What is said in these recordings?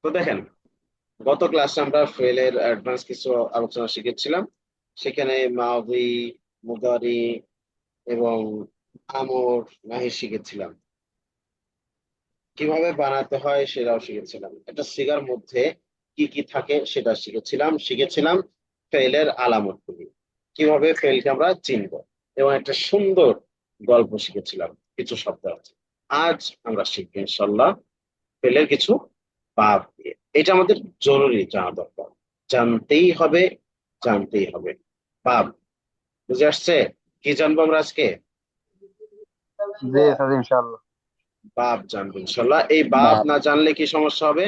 তো দেখেন, গত ক্লাসে আমরা ফেলের অ্যাডভান্স কিছু আলোচনা শিখেছিলাম। সেখানে মাদি, মুদারি এবং আমর, নাহি শিখেছিলাম। কিভাবে বানাতে হয় সেটাও শিখেছিলাম। একটা সিগার মধ্যে কি কি থাকে সেটা শিখেছিলাম ফেলের আলামতগুলি, কিভাবে ফেলকে আমরা চিনব, এবং একটা সুন্দর গল্প শিখেছিলাম। কিছু শব্দ আছে। আজ আমরা শিখবো ইনশাল্লাহ ফেলের কিছু বাপ দিয়ে। এটা আমাদের জরুরি জানা দরকার, জানতেই হবে, জানতেই হবে। বাপ, বুঝে আসছে? কি জানবো আমরা আজকে? জি স্যার, ইনশাআল্লাহ। বাপ জানবো ইনশাল্লাহ। এই বাপ বাপ। না জানলে কি সমস্যা হবে?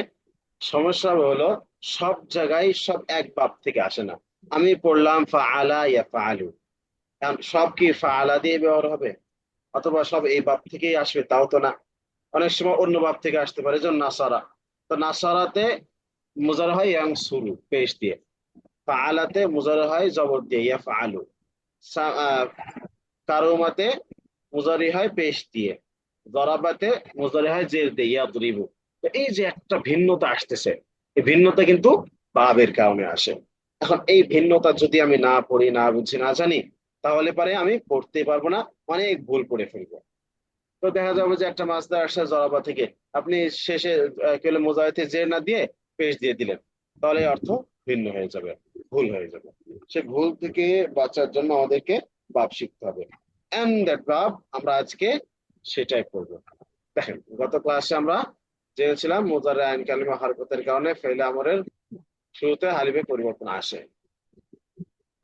সমস্যা হবে হলো, সব জায়গায় সব এক বাপ থেকে আসে না। আমি পড়লাম ফাআলা ইয়াফআলু, কারণ সব কি ফাআলা দিয়ে ব্যবহার হবে? অথবা সব এই বাপ থেকেই আসবে তাও তো না। অনেক সময় অন্য বাপ থেকে আসতে পারে, যেমন নাসারা। তো নাসারাতে মুজার হয় ইয়াং সুরু পেশ দিয়ে, ফাআলাতে মুজার হয় জবর দিয়ে ইয়াফআলু, কারোমাতে মুজারি হয় পেশ দিয়ে, দরাবাতে মুজারি হয় জের দিয়ে ইয়াদরিবু। তো এই যে একটা ভিন্নতা আসতেছে, এই ভিন্নতা কিন্তু বাবের কারণে আসে। এখন এই ভিন্নতা যদি আমি না পড়ি, না বুঝি, না জানি, তাহলে পরে আমি পড়তে পারবো না, অনেক ভুল করে ফেলবো। তো দেখা যাবে যে একটা মাছদার আসছে জরাবা থেকে, আপনি শেষে কেলে মোজাইতে যে না দিয়ে পেশ দিয়ে দিলেন, তাহলে এর অর্থ ভিন্ন হয়ে যাবে, ভুল হয়ে যাবে। সে ভুল থেকে বাঁচার জন্য আমাদেরকে ভাব শিখতে হবে। এন্ড দ্যাট ভাব আমরা আজকে সেটাই পড়বো। দেখেন, গত ক্লাসে আমরা জেনেছিলাম মুজারে আইন কালিমা হরকতের কারণে ফেলে আমরের শুরুতে হালিফে পরিবর্তন আসে।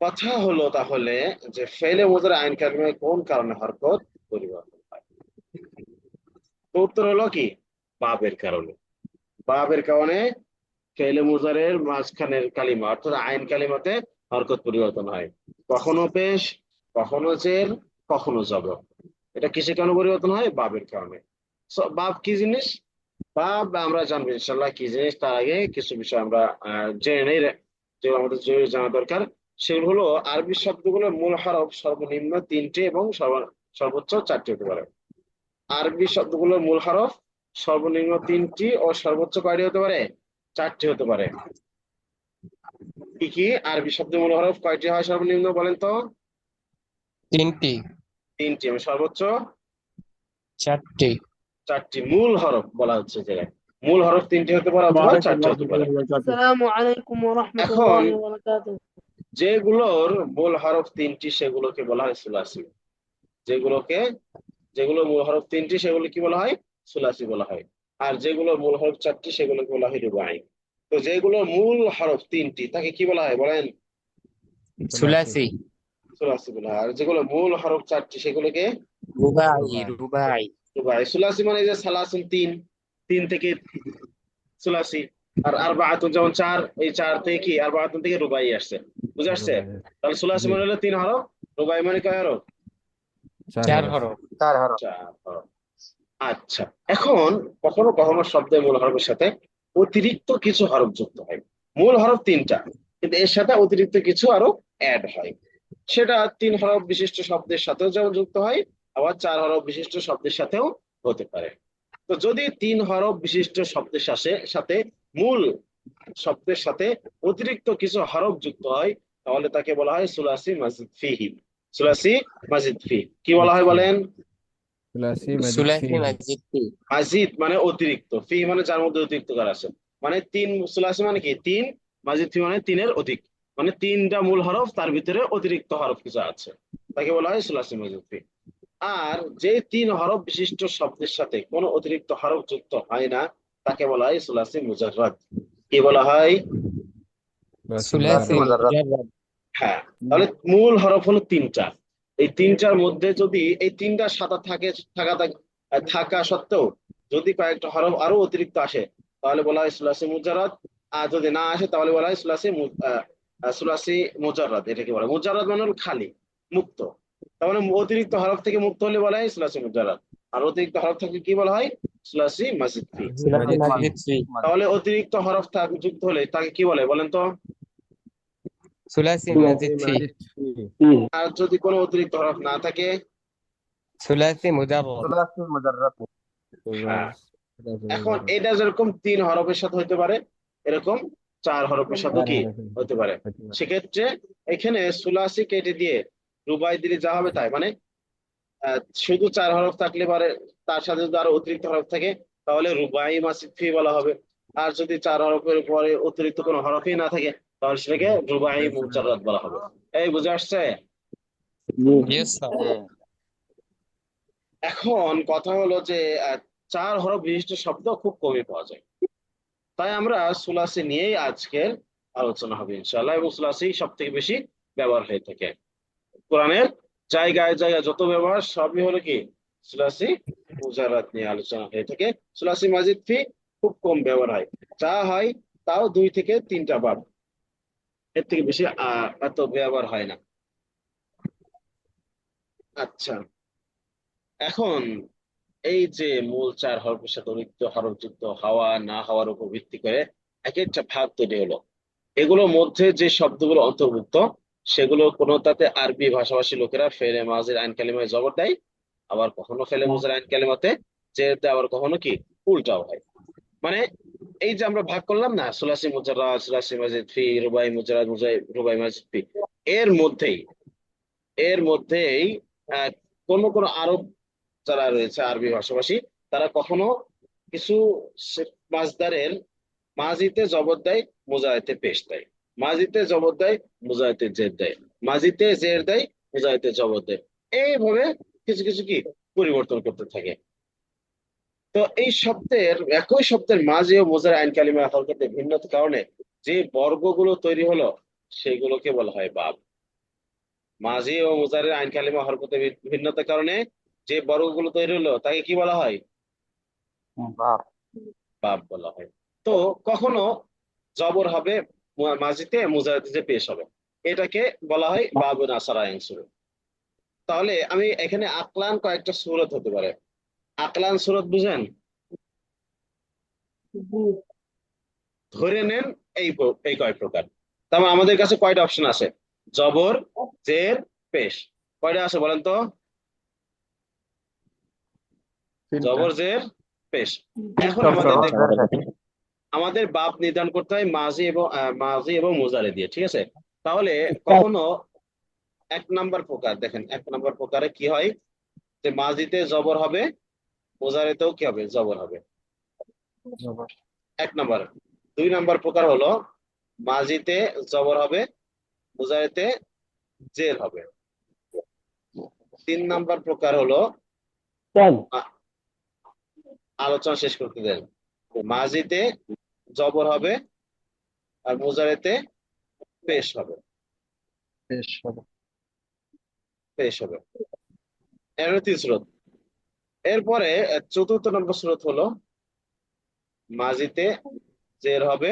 কথা হলো তাহলে যে ফেলে মুজারে আইন কালিমায় কোন কারণে হরকত পরিবর্তন হয়? তো উত্তর হলো কি, বাবের কারণে। বাবের কারণে ফেলে মুজারের মাঝখানের কালিমা অর্থাৎ আইন কালিমাতে হরকত পরিবর্তন হয়। কখনো পেশ, কখনো জের, কখনো জবর। এটা কিসের কারণে পরিবর্তন হয়? বাবের কারণে। বাব কি জিনিস? বাব আমরা জানবো ইনশাল্লাহ কি জিনিস, তার আগে কিছু বিষয় আমরা জেনে নেই, যেগুলো আমাদের জরুরি জানা দরকার। সেগুলো হলো, আরবি শব্দগুলো মূল হরফ সর্বনিম্ন তিনটি এবং সর্বোচ্চ চারটি হতে পারে। আরবি শব্দগুলোর মূল হরফ সর্বনিম্ন তিনটি ও সর্বোচ্চ কয়টি হতে পারে? চারটি হতে পারে। কি কি আরবি শব্দের মূল হরফ কয়টি হয় সর্বনিম্ন, বলেন তো? তিনটি। তিনটি এবং সর্বোচ্চ চারটি। চারটি মূল হরফ বলা হচ্ছে যে মূল হরফ তিনটি হতে পারে অথবা ওয়ালাইকুম চারটি হতে পারে। রহমতুল্লাহি ওয়া বারাকাতুহু। السلام عليكم ورحمة এখন الله وبركاته. যেগুলোর মূল হরফ তিনটি সেগুলোকে বলা হয় সুলাসি। যেগুলোকে যেগুলো মূল হরফ তিনটি সেগুলো কি বলা হয়? সুলাসি বলা হয়। আর যেগুলো মূল হরফ চারটি সেগুলোকে বলা হয় রুবাই। তো যেগুলো মূল হরফ তিনটি তাকে কি বলা হয় বলেন? সুলাসি। সুলাসি বলা হয়। আর যেগুলো মূল হরফ চারটি সেগুলোকে রুবাই। রুবাই। রুবাই। সুলাসি মানে এই যে সালাসুন তিন, তিন থেকে সুলাসি। আর আরবাআতুন যেমন চার, এই চার থেকে কি আরবাআতুন থেকে রুবাই আসছে। বুঝে আসছে? তাহলে সুলাসি জি। মানে হলো তিন হরফ, রুবাই মানে কয় হরফ? চার হরফ। চার হরফ। চার হরফ। আচ্ছা, এখন কখনো কখনো শব্দের মূল হরফের সাথে অতিরিক্ত কিছু হরফ যুক্ত হয়। মূল হরফ তিনটা, কিন্তু এর সাথে অতিরিক্ত কিছু আরো অ্যাড হয়। সেটা তিন হরফ বিশিষ্ট শব্দের সাথেও যেমন যুক্ত হয়, আবার চার হরফ বিশিষ্ট শব্দের সাথেও হতে পারে। তো যদি তিন হরফ বিশিষ্ট শব্দের সাথে মূল শব্দের সাথে অতিরিক্ত কিছু হরফ যুক্ত হয়, তাহলে তাকে বলা হয় সুলাসি মাজিদ ফিহি। সুলাসি মাজিদ ফি কি বলা হয় বলেন? ثلاثي مزيد সুলাসি فيه. মাজিদটি। মাজিদ মানে অতিরিক্ত, ফি মানে যার মধ্যে অতিরিক্ত করা আছে। মানে তিন, সুলাসি মানে কি তিন, মাজিদ ফি মানে তিনের অধিক। মানে তিনটা মূল হরফ, তার ভিতরে অতিরিক্ত হরফ কিছু আছে, তাকে বলা হয় সুলাসি মাজিদ ফি। আর যে তিন হরফ বিশিষ্ট শব্দের সাথে কোনো অতিরিক্ত হরফ যুক্ত হয় না, তাকে বলা হয় সুলাসি মুজাররাদ। কি বলা হয়? ثلاثي সুলাসি সুলাসি مجرد. মুজাররাদ। মুজাররাদ। হ্যাঁ। তাহলে মূল হরফ হলো তিনটা। এই তিনটার মধ্যে যদি এই তিনটার সাথে থাকা সত্ত্বেও যদি কয়েকটা হরফ আরো অতিরিক্ত আসে, তাহলে বলা হয় সুলাসি মুজাররাদ। আর যদি না আসে তাহলে বলা হয় সুলাসি মুজাররাদ। এটাকে বলা হয় মুজাররাদ, মানে হলো খালি, মুক্ত। তার মানে অতিরিক্ত হরফ থেকে মুক্ত হলে বলা হয় সুলাসি মুজাররাদ। আর অতিরিক্ত হরফ থাকলে কি বলা হয়? সুলাসি মাজিদ ফি। সুলাসি مزيد فيه. মাজিদটি। তাহলে অতিরিক্ত হরফ যুক্ত হলে তাকে কি বলে বলেন তো? সুলাসি ثلاثي মাজিদটি। مزيد فيه. আর যদি কোনো অতিরিক্ত হরফ না থাকে? সুলাসি মুজাররাদ। সুলাসি মুজাররাদ। হ্যাঁ। এখন এটা যেরকম 3 হরফের সাথে হতে পারে, এরকম 4 হরফের সাথে কি হতে পারে। সেক্ষেত্রে এখানে সুলাসি কেটে দিয়ে রুবাই দিলে যা হবে তাই, মানে শুধু 4 হরফ থাকলে পারে, তার সাথে যদি আরো অতিরিক্ত হরফ থাকে তাহলে রুবাই মাসিদ ফি বলা হবে। আর যদি 4 হরফের পরে অতিরিক্ত কোনো হরফই না থাকে তাহলে সেটাকে রুবাই মুজাররাদ বলা হবে। এই বুঝে আসছে? Yes, sir. জি এখন কথা হলো যে 4 হরফ বিশিষ্ট শব্দ খুব কমই পাওয়া যায়, তাই আমরা সুলাসি নিয়েই আজকের আলোচনা হবে ইনশাআল্লাহ। এবং সুলাসি সব থেকে বেশি ব্যবহার হয়ে থাকে কোরআনের জায়গায় জায়গায়, যত ব্যবহার সবই হলো কি সুলাসি মুজাররাদ নিয়ে আলোচনা হয়ে থাকে। সুলাসি মাজিদ ফি খুব কম ব্যবহার হয়, যা হয় তাও 2 থেকে 3টা বাব, এর থেকে বেশি এত ব্যবহার হয় না। আচ্ছা, এখন এই যে মূল 4 হরফের সাথে অতিরিক্ত হরফযুক্ত হওয়া না হওয়ার উপর ভিত্তি করে এক একটা ভাগ তৈরি হলো। এগুলোর মধ্যে যে শব্দগুলো অন্তর্ভুক্ত সেগুলো কোনোটাতে আরবি ভাষাভাষী লোকেরা ফেলে মাঝের আইন কালিমায় জবর দেয়, আবার কখনো ফেলে মুজার আইন কালিমাতে জের দেয়, আবার কখনো কি উল্টাও হয়। মানে এই যে আমরা ভাগ করলাম না, সুলাসি মুজাররাদ, সুলাসি মাজিদ ফি, রুবাই মুজাররাদ, রুবাই মাজিদ ফি, এর মধ্যেই এর মধ্যেই আহ, কোন আরব যারা রয়েছে আরবি ভাষাভাষী, তারা কখনো কিছু মাসদারের মাজিতে জবর দেয়, মুজাহিতে পেশ দেয়, মাজিতে জবর দেয়, মুজাহিতে জের দেয়, মাজিতে জের দেয়, মুজাহিতে জবর দেয়, এইভাবে কিছু কিছু কি পরিবর্তন করতে থাকে। তো এই শব্দের, একই শব্দের মাঝে ও মুজার আইন কালিমা হরকতে ভিন্নতার কারণে যে বর্গগুলো তৈরি হলো সেগুলোকে বলা হয় বাব। মাঝি ও মুজারের আইন কালিমা হরকতে ভিন্নতার কারণে যে বর্গগুলো তৈরি হলো তাকে কি বলা হয়? বাহ বাব বলা হয়। তো কখনো জবর হবে মাঝিতে, মুজারিতে যে পেশ হবে, এটাকে বলা হয় বাবুন আসারা সুরত। তাহলে আমি এখানে আকলান কয়েকটা সুরত হতে পারে। আকলান সুরত বুঝেন? ধরে নেন এই কয় প্রকার। তার মানে আমাদের কাছে কয়টা অপশন আছে? জবর, জের, পেশ। কয়টা আছে বলেন তো? তিনটা জবর, জের, পেশ। এখন আমাদের বাপ নির্ধারণ করতে হয় মাজি এবং মুজারে দিয়ে, ঠিক আছে? তাহলে কখনো 1 নাম্বার প্রকার দেখেন, 1 নাম্বার প্রকারে কি হয় যে মাজিতে জবর হবে, মুজারেতেও কি হবে? জবর হবে, 1 নাম্বার। 2 নাম্বার প্রকার হলো মাজিতে জবর হবে, মুজারেতে জের হবে। 3 নাম্বার প্রকার হলো আলোচনা শেষ করতে দেন, মাজিতে জবর হবে আর মুজারেতে পেশ হবে, বেশ হবে পেশ হবে। এর 3 স্রোত। এরপরে 4র্থ নম্বর স্রোত হলো মাজিতে জের হবে,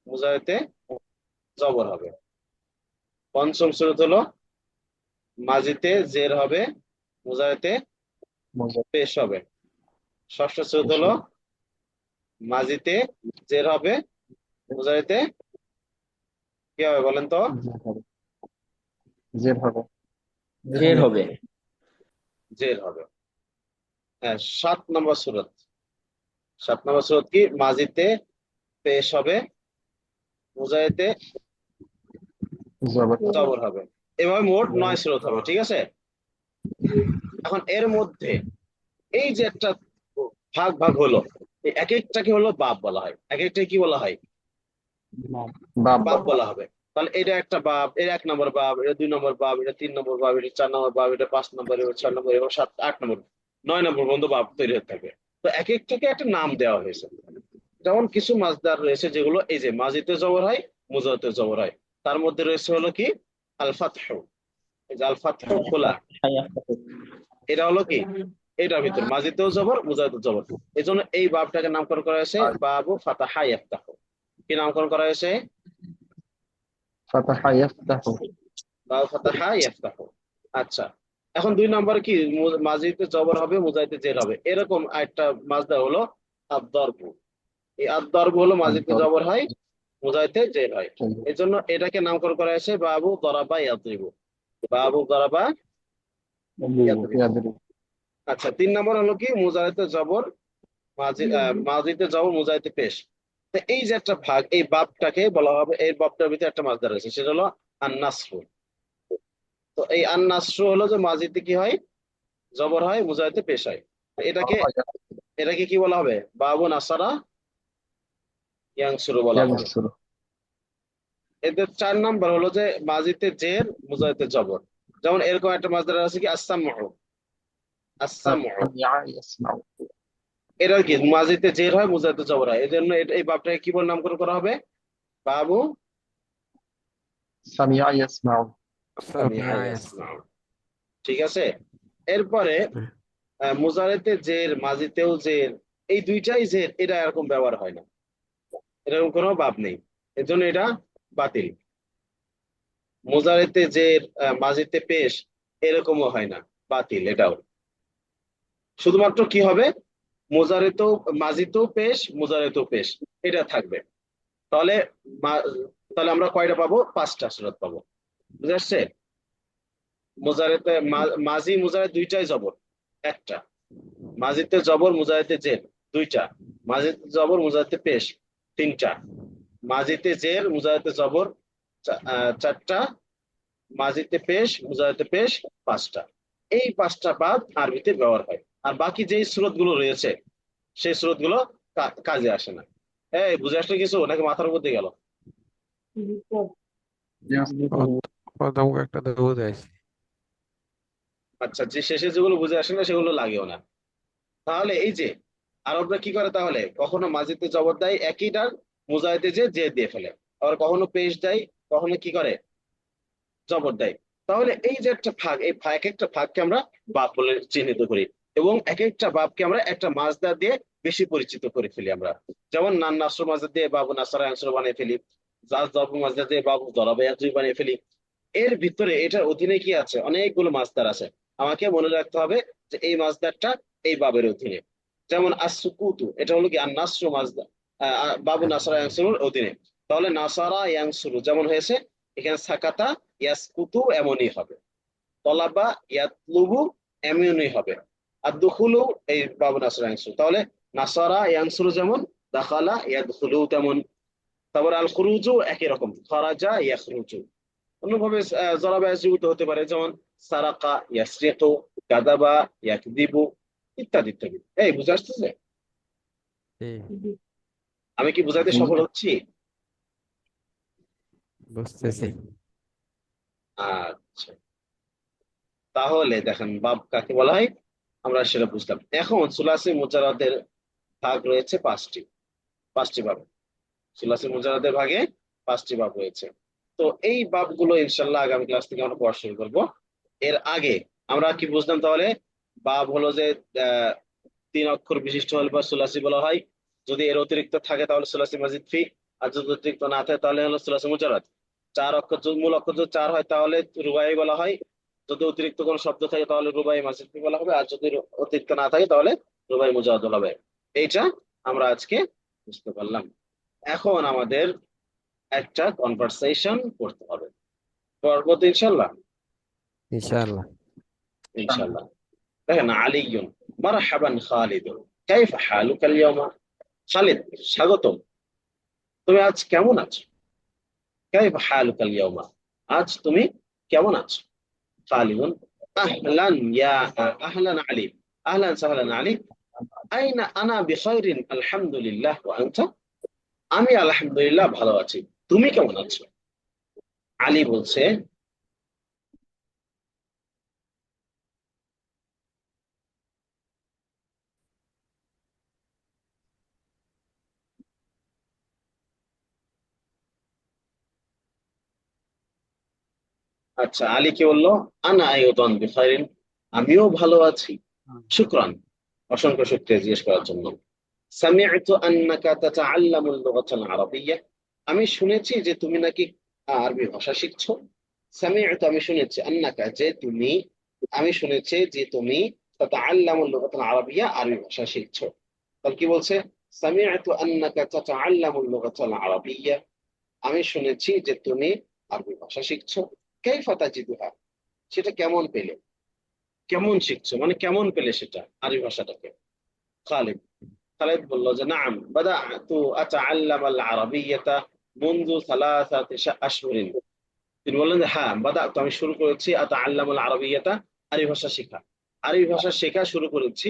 মুজারেতে জবর হবে। 5ম স্রোত হলো মাজিতে জের হবে, মুজারেতে পেশ হবে। 6ষ্ঠ স্রোত হলো মাজিতে জের হবে, মুজারেতে কি হবে বলেন তো? জের হবে জের হবে। জের হবে। হ্যাঁ, 7 নম্বর সূরত। 7 নম্বর সূরত কি? মাজিতে পেশ হবে, মুজাহিতে জবর জবর হবে। এভাবে মোট 9 সূরত হবে, ঠিক আছে? এখন এর মধ্যে এই যে একটা ভাগ ভাগ হলো, এই এক একটাকে হলো বাব বলা হয়, এক একটাকে কি বলা হয়? বাপ বাব বলা হবে। তাহলে এটা একটা বাব, এর 1 নম্বর বাব, এটা 2 নম্বর বাব, এটা 3 নম্বর বাব, এটা 4 নম্বর বাব, এটা 5 নম্বর, এটা 6 নম্বর, এবং 7, 8 নম্বর, 9 নম্বর পর্যন্ত বাব তৈরি হতে থাকবে। তো এক একটাকে একটা নাম দেওয়া হয়েছে। যেমন কিছু মাসদার রয়েছে যেগুলো এই যে মাজিতে জবর হয়, মুজাহিতে জবর হয়। তার মধ্যে রয়েছে হলো কি আল ফাতহু। এই যে আল ফাতহু খোলা, এটা হলো কি এটার ভিতর মাজিতেও জবর, মুজাহিতেও জবর। এই জন্য এই বাবটাকে নামকরণ করা হয়েছে বাবু ফাতাহা ইয়াফতাহু। কি নামকরণ করা হয়েছে? ফাতাহা ইয়াফতাহু বাবু ফাতাহা ইয়াফতাহু। আচ্ছা, এখন 2 নম্বরে কি মাজিতে জবর হবে, মুজাহিতে জের হবে। এরকম একটা মাসদার হলো আদ-দরবু। এই আদ-দরবু হলো মাজিতে জবর হয়, মুজাহিতে জের হয়। এই জন্য এটাকে নামকরণ করা হয়েছে বাবু দরাবা ইয়াদরিবু। বাবু দরাবা ইয়াদরিবু। ইয়াদরিবু আচ্ছা, 3 নম্বর হলো কি মুজাহিতে জবর, মাজিতে জবর মুজারিতে পেশ। তো এই যে একটা ভাগ, এই বাবটাকে বলা হবে, এই বাবটার ভিতরে একটা মাসদার রয়েছে, সেটা হলো আন-নাসরু। তো এই আন-নাসরু হলো যে মাজিতে কি হয়, জবর হয়, মুজারিতে পেশ হয়। তো এটাকে কি বলা হবে? বাবু নাসারা ইয়ানসুরু বলা হবে। ইয়ানসুরু। এদের 4 নাম্বার হলো যে মাজিতে জের, মুজারিতে জবর। যেমন এরকম একটা মাসদার আছে কি আস-সামউ। আস-সামউ সামিআ ইয়াসমাউ। এটা কি মাজিতে জের হয়, মুজারিতে জবর হয়, এই জন্য এই বাবটাকে কি বলে নামকরণ করা হবে? বাবু সামিআ ইয়াসমাউ। সামিআ سمع يسمع ইয়াসমাউ। ঠিক আছে। এরপরে মুজারিতে জের, মাজিতেও জের, এই দুইটাই জের, এটা এরকম ব্যবহার হয় না, এরকম কোনো বাব নেই, এর জন্য এটা বাতিল। মুজারিতে জের, মাজিতে পেশ, এরকমও হয় না, বাতিল এটাও। শুধুমাত্র কি হবে, মুজারিতেও, মাজিতেও পেশ, মুজারিতেও পেশ, এটা থাকবে। তাহলে মা- তাহলে আমরা কয়টা পাবো? 5টা সুরত পাবো। বুঝে আসছে? মুজারিতে মাজি মুজারিত দুইটাই জবর, একটা। মাজিতে জবর, মুজারিতে জের, দুইটা। মাজিতে জবর, মুজারিতে পেশ, তিনটা। মাজিতে জের, মুজারিতে জবর, 4টা। মাজিতে পেশ, মুজারিতে পেশ, 5টা। এই 5টা বাদ আরবিতে ব্যবহার হয়। আর বাকি যেই সুরত গুলো রয়েছে, সেই সুরত গুলো কাজে আসে না। এই বুঝে আসলে কিছু, নাকি মাথার উপর দিয়ে গেল? প্রথম একটা দুধ আছে। আচ্ছা, যে শেষে যেগুলো বুঝে আসে না সেগুলো লাগেও না। তাহলে এই যে আরবরা কি করে, তাহলে কখনো মাজিতে জবর দেয় একইটার, মুজাহিদে যে দিয়ে ফেলে। আবার কখনো পেশ দেয়, কখনো কি করে, জবর দেয়। তাহলে এই যে একটা ভাগ, এই এক একটা ভাগকে আমরা বাব বলে চিহ্নিত করি, এবং এক একটা বাবকে আমরা একটা মাজদা দিয়ে বেশি পরিচিত করে ফেলি আমরা। যেমন নান নাসর মাজদা দিয়ে বাবু নাসরা আনসর বানিয়ে ফেলি, জাজ জবর মাজদা দিয়ে বাবু জরাবে ইয়াজুই বানিয়ে ফেলি। এর ভিতরে এটার অধীনে কি আছে, অনেকগুলো মাসদার আছে। আমাকে মনে রাখতে হবে যে এই মাসদারটা এই বাবের অধীনে। যেমন আসুকুতু, এটা হলো কি আন-নাসরু মাসদার, বাবু নাসরা ইয়ানসুরুর অধীনে। তাহলে নাসারা ইয়ানসুরু যেমন হয়েছে, এখানে সাকাতা ইয়াসকুতু এমনই হবে। তলাবা ইয়াতলুবু এমনই হবে। আর দুখুলু এই বাবু নাসরা ইয়ানসুরু। তাহলে নাসারা ইয়ানসুরু যেমন, দাখালা ইয়াদখুলু তেমন। তারপর আল খুরুজু একই রকম, খরাজা ইয়াখরুজু। অন্যভাবে জরাবা ইয়াজুত হতে পারে, যেমন সারাকা ইয়াসরিকু, কাযাবা ইয়াকযিবু, ইত্যাদি ইত্যাদি। এই বুঝে আসতেছে? ايه আমি কি বুঝাইতে সফল হচ্ছি? বুঝতেছি। আচ্ছা, তাহলে দেখেন বাব কাকে বলা হয় আমরা সেটা বুঝলাম। এখন সুলাসি মুজারাদের ভাগ রয়েছে 5টি, 5টি ভাগ। সুলাসি মুজারাদের ভাগে 5টি ভাগ রয়েছে। তো এই ভাবগুলো ইনশাল্লাহ আগামী ক্লাস থেকে আমরা পড়া শুরু করবো। এর আগে আমরা কি বুঝলাম তাহলে? বাব হলো যে 3 অক্ষর বিশিষ্ট হলে বা সুলাসি বলা হয়। যদি এর অতিরিক্ত থাকে তাহলে সুলাসি মাজিদ ফি, আর যদি অতিরিক্ত না থাকে তাহলে হলো সুলাসি মুজারাদ। 4 অক্ষর, যদি মূল অক্ষর যদি 4 হয় তাহলে রুবাই বলা হয়। যদি অতিরিক্ত কোনো শব্দ থাকে তাহলে রুবাই মাজিদ ফি বলা হবে, আর যদি অতিরিক্ত না থাকে তাহলে রুবাই মুজারাদ বলা হবে। এইটা আমরা আজকে বুঝতে পারলাম। এখন আমাদের একটা কনভারসেশন করতে হবে, করবো তো ইনশাল্লাহ। ان شاء الله. ইনশাল্লাহ। দেখেন, আলিয়ুন মারহাবান খালিদুন কাইফা হালুকা আল-ইয়াওমা। খালিদ, স্বাগতম, তুমি আজ কেমন আছো? কাইফা হালুকা আল-ইয়াওমা, আজ তুমি কেমন আছো? খালিদুন আহলান ইয়া আহলান আলী, আহলান সাহলান আলী। আইনা আনা বিখাইরিন আলহামদুলিল্লাহ ওয়া আনতা। আমি আলহামদুলিল্লাহ ভালো আছি, তুমি কেমন আছো? আলী বলছে, আচ্ছা, আলী কি বললো? আনা আইয়ুদান বিখাইরিন, আমিও ভালো আছি। শুকরান, অসংখ্য শুকরিয়া জিজ্ঞেস করার জন্য। সামি'তু আন্নাকা তাতাআল্লামুল লুগাতাল আরাবিয়্যা, আমি শুনেছি যে তুমি নাকি আরবি ভাষা শিখছো। সামি'তু, আমি শুনেছি, আন্নাকা যে তুমি, আমি শুনেছি যে তুমি তাতাআল্লামুল লুগাতাল আরাবিয়্যা, আরবি ভাষা শিখছো। তাহলে কি বলছে? সামি'তু আন্নাকা তাতাআল্লামুল লুগাতাল আরাবিয়্যা, আমি শুনেছি যে তুমি আরবি ভাষা শিখছো। কাইফা তাজিদুহা, সেটা কেমন পেলে? কেমন শিখছো মানে কেমন পেলে সেটা আরবি ভাষাটাকে? খালিদ, খালেদ বলল যে নাম বাদাতু আতাআল্লামাল আরাবিয়াতা মুনযু সালাসাতি আশহুরিন। তিনি বললেন যে হ্যাঁ, বাদাতু আমি শুরু করেছি আতাআল্লামাল আরাবিয়াতা আরবি ভাষা শেখা। আরবি ভাষা শেখা শুরু করেছি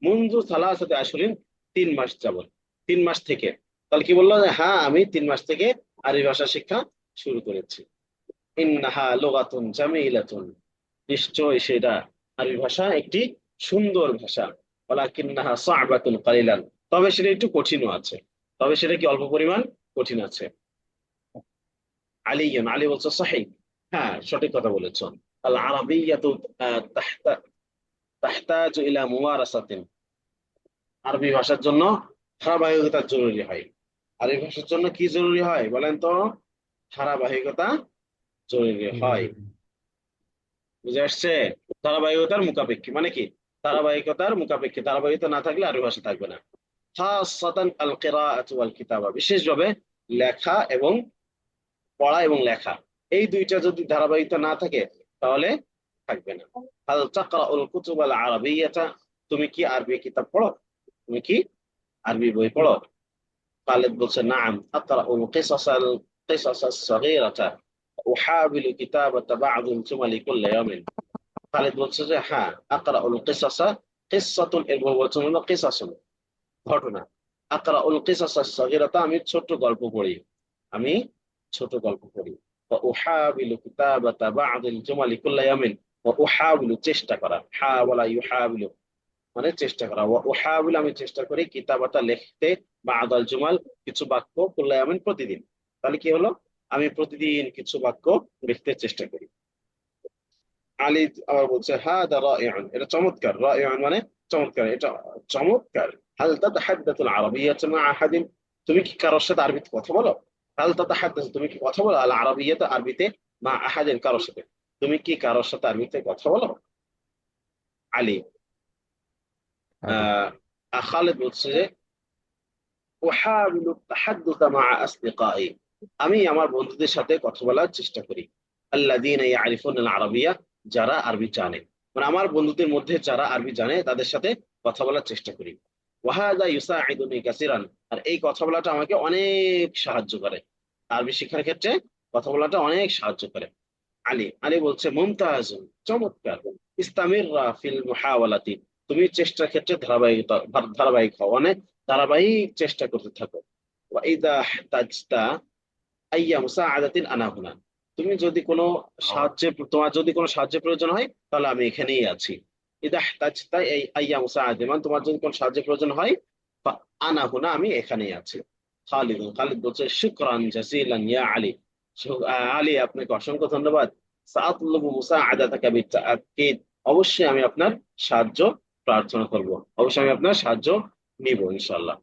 মুনযু সালাসাতি আশহুরিন 3 মাস যাবত, 3 মাস থেকে। তাহলে কি বললো যে হ্যাঁ আমি 3 মাস থেকে আরবি ভাষা শিক্ষা শুরু করেছি। ইন্নাহা লুগাতুন জামিলাতুন, নিশ্চয় সেটা আরবি ভাষা একটি সুন্দর ভাষা। ওয়ালাকিন্নাহা সা'বাতুন কালিলান, তবে সেটা একটু কঠিনও আছে। তবে সেটা কি অল্প পরিমাণ কঠিন আছে। আলিয়ুন, আলী বলছে সহিহ, হ্যাঁ সঠিক কথা বলেছো। আল আরাবিয়াতু তাহতা তাহতাজু ইলা মুমারাসাতিন, আরবি ভাষার জন্য ধারাবাহিকতা জরুরি হয়। আরবি ভাষার জন্য কি জরুরি হয় বলেন তো? ধারাবাহিকতা জরুরি হয়। বুঝে আসছে? ধারাবাহিকতার মুখাপেক্ষী মানে কি? ধারাবাহিকতার মুখাপেক্ষী, ধারাবাহিকতা না থাকলে আরবি ভাষা থাকবে না। খাসাতান আল কিরাআতু ওয়াল কিতাবা, বিশেষভাবে লেখা এবং পড়া এবং লেখা, এই দুইটা যদি ধারাবাহিকতা না থাকে তাহলে থাকবে না। হাল তাকরাউল কুতুব আল আরাবিয়াতা, তুমি কি আরবি কিতাব পড়ো? তুমি কি আরবি বই পড়ো? খালিদ বলছে নাম আকরাউল কিসাসাল কিসাসাস সাগীরাতা উহাবিলু কিতাবাতা বা'দিল জুমালি কুল্লা ইয়াওমিন। খালিদ বলছে যে হ্যাঁ, আকরাউল কিসাসা, কিসসাতুন এর বহুবচন হলো কিসাসুন, ঘটনা। আকরাউল কিসাসাস সাগীরাতা, আমি ছোট গল্প পড়ি, আমি ছোট গল্প পড়ি। ওয়া উহাবিলু কিতাবাতা বা'দিল জুমালি কুল্লা ইয়াওমিন, ওয়া উহাবিলু চেষ্টা করা, হাওয়ালা ইউহাবিলু মানে চেষ্টা করা, ওয়া উহাবিলু আমি চেষ্টা করি, কিতাবাতা লিখতে, বা'দাল জুমাল কিছু বাক্য, কুল্লা ইয়াওমিন প্রতিদিন। তাহলে কি হলো? আমি প্রতিদিন কিছু বাক্য লিখতে চেষ্টা করি। আলী আবার বলছে হাদা রাইউন, এটা চমৎকার। রাইউন মানে চমৎকার, এটা চমৎকার। হাল তাতাহাদ্দাতুল আরাবিয়াত মা আহাদিন, তুমি কি কারোর সাথে আরবিতে কথা বলো? হাল তাতাহাদ্দাতু, তুমি কি কথা বলো? আল আরাবিয়াত আরবিতে, মা আহাদিন কারোর সাথে, তুমি কি কারোর সাথে আরবিতে কথা বলো? আলী আলী। খালিদ বলছে যে উহাবিলু তাহাদ্দুসা মা আসদিকাই, আমি আমার বন্ধুদের সাথে কথা বলার চেষ্টা করি। আল্লাযীনা ইয়ারিফুনাল আরাবিয়া, যারা আরবি জানে, মানে আমার বন্ধুদের মধ্যে যারা আরবি জানে তাদের সাথে কথা বলার চেষ্টা করি। ওয়াহাদা ইউসাইদুনি কাসিরান, আর এই কথা বলাটা আমাকে অনেক সাহায্য করে, আরবি শিক্ষার ক্ষেত্রে কথা বলাটা অনেক সাহায্য করে। আলী বলছে মুমতাজুন, চমৎকার। ইস্তামিররা ফিল মুহাওয়ালাতি, তুমি চেষ্টার ক্ষেত্রে ধারাবাহিক হও, অনেক ধারাবাহিক চেষ্টা করতে থাকো। ওয়া ইদা ইহতাজতা আইয়া মুসাআদাতিন আনা হুনা, তুমি যদি কোনো তোমার যদি কোনো সাহায্যের প্রয়োজন হয় তাহলে আমি এখানেই আছি। ইদা ইহতাজতা এই আইয়া মুসাআদা, মানে তোমার যদি কোনো সাহায্যের প্রয়োজন হয়, আনা হুনা আমি এখানেই আছি। খালিদ বলছে শুকরান জাসিলান ইয়া আলী, আলী আপনাকে অসংখ্য ধন্যবাদ। সাআতলুবু মুসাআদাতাকা বিত্তাআকিদ, অবশ্যই আমি আপনার সাহায্য প্রার্থনা করব, অবশ্যই আমি আপনার সাহায্য নিব ইনশাআল্লাহ।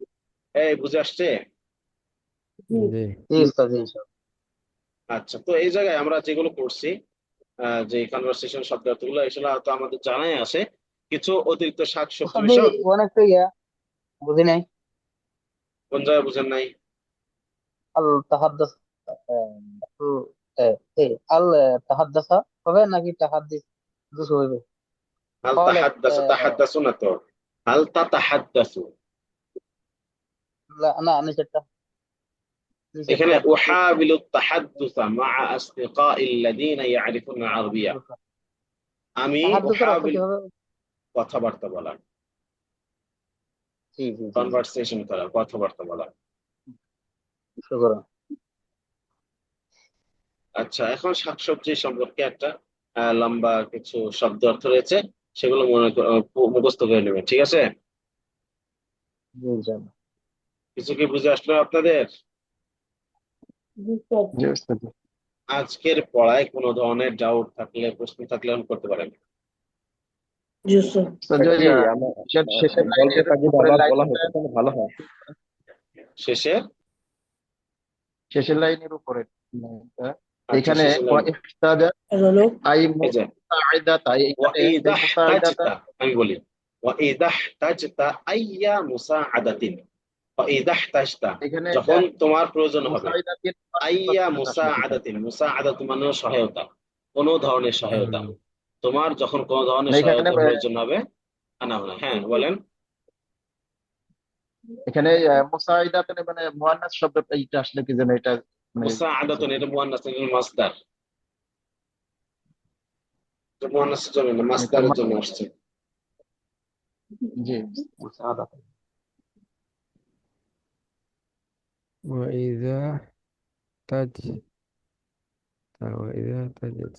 এই বুঝে আসছে? জি। জি উস্তাদ, জি ইনশাআল্লাহ। আচ্ছা, তো এই জায়গায় আমরা যেগুলো করছি, যে কনভারসেশন শব্দার্থগুলো, এগুলো তো আমাদের জানাই আছে। কিছু অতিরিক্ত শাকসবজি উস্তাদ ভাই, বিষয় অনেকটা বুঝি নাই। কোন জায়গায় বুঝেন নাই? আল তাহাদ্দাস, আল তাহাদ্দাসা হবে নাকি তাহাদ্দিস দুটো হইবে? হাল قالت তাহাদ্দাসু, তাহাদ্দাসু না তো, হাল তাতাহাদ্দাসু। لا انا নিচেরটা, এখানে নিচেরটা উহাবিলু তাহাদ্দুসা মা আসদিকাই আল্লাযীনা ইয়ারিফুনা আরবিয়া, আমি তাহাদ্দুসের অর্থ কি উহাবিল, হবে? কথাবার্তা বলা, জি জি জি জি, কনভারসেশন করা, কথাবার্তা বলা। শুকরান। আচ্ছা, এখন শাকসবজি সম্পর্কে একটা লম্বা কিছু শব্দ অর্থ রয়েছে, সেগুলো মুখস্থ করে নেবেন, ঠিক আছে? জি ইনশাআল্লাহ। কিছু কি বুঝে আসলো আপনাদের? জি স্যার। জি উস্তাদ। আজকের পড়ায় কোনো ধরনের ডাউট থাকলে, প্রশ্ন থাকলে আপনি করতে পারেন। জি স্যার। উস্তাদ জি ওই আমার শেষের লাইনের গল্পটা যদি উপরের আবার বলা লাইনটা, হতো তাহলে ভালো হয়। শেষে, শেষের লাইনের উপরে লাইনটা, আচ্ছা এখানে শেষে লাইন, ইহতাজা হ্যালো। আই এই যে মুসাইদাতা, এখানে এই ওয়াইদাহ মুসাইদাতা, তাজতা, আমি বলি ওয়াইদাহ তাজতা আইয়া মুসাআদাতিন, ওয়াইদাহ তাজতা, এখানে যখন তোমার প্রয়োজন হবে, মুসাইদাতিন আইয়া মুসাআদাতিন, মুসাআদাতু মানে সহায়তা, কোনো ধরনের সহায়তা, তোমার যখন কোনো ধরনের এখানে সহায়তা প্রয়োজন হবে, আনা হনা, হ্যাঁ বলেন। এখানে মুসাইদাতুন মানে মুয়ান্নাস শব্দটা এইটা আসলে কি যেন এটা মানে মুসাআদাতুন এটা মুয়ান্নাস, এটা মাসদার, এটা মুয়ান্নাসের জন্য না, এটা মাসদারের জন্য আসছে। জি মুসাআদাতুন। وإذا تج وإذا تجد